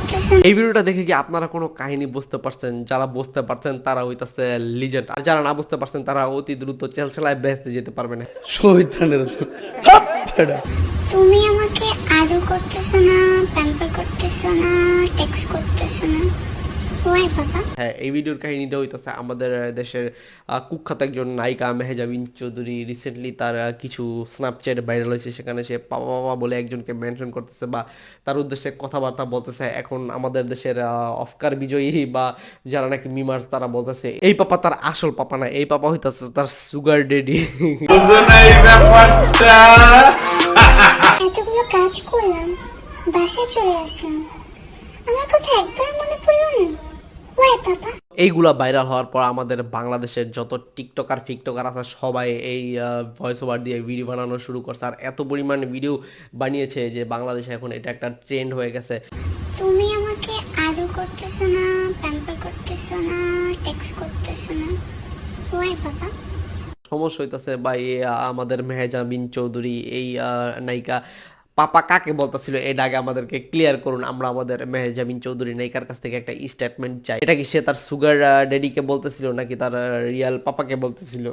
করতেছেন? এই ভিডিওটা দেখে কি আপনারা কোনো কাহিনী বুঝতে পারছেন? যারা বুঝতে পারছেন তারা হইতাছে লিজেন্ড, আর যারা না বুঝতে পারছেন তারা অতি দ্রুত চেলচেলায় বেহেশতে যেতে পারবেন। শহীদানের হাপ ফেডা তুমি আমাকে আদর করতেছো না, প্যাম্পার করতেছো না, টেক্সট করতেছো না, ওয়াই বাবা? হ্যাঁ, এই ভিডিওর কাহিনীটা হইতাছে আমাদের দেশের কুখ্যাত একজন নায়িকা মেহেজা বিন চৌধুরী। রিসেন্টলি তার কিছু স্ন্যাপচ্যাট ভাইরাল হয়েছে, সেখানে সে পাপা পাপা বলে একজনকে মেনশন করতেছে বা তার উদ্দেশ্যে কথাবার্তা বলতেছে। এখন আমাদের দেশের অস্কার বিজয়ী বা যারা নাকি মিমার্স তারা বলতেছে এই পাপা তার আসল পাপা না, এই পাপা হইতাছে তার সুগার ডেডি। এতগুলো কাজ করলাম, বাসায় চলে আসলাম, আমার কথা একবার মনে পড়লো না, ওয়াই বাবা? এইগুলা ভাইরাল হওয়ার পর আমাদের বাংলাদেশের যত টিকটকার ফিকটকার আছে সবাই এই ভয়েস ওভার দিয়ে ভিডিও বানানো শুরু করছে, আর এত পরিমাণ ভিডিও বানিয়েছে যে বাংলাদেশে এখন এটা একটা ট্রেন্ড হয়ে গেছে। তুমি আমাকে আদর করতেছো না, প্যাম্পার করতেছো না, টেক্সট করতেছো না, ওয়াই বাবা? সমস্যা হইতাছে বা এই আমাদের মেহেজা বিন চৌধুরী এই নায়িকা পাপা কাকে বলতেছিল এটা আগে আমাদেরকে ক্লিয়ার করুন। আমরা আমাদের মেহেজা বিন চৌধুরী নায়িকার কাছ থেকে একটা স্টেটমেন্ট চাই। এটা কি সে তার সুগার ড্যাডিকে বলতেছিল নাকি তার রিয়াল পাপাকে বলতেছিল?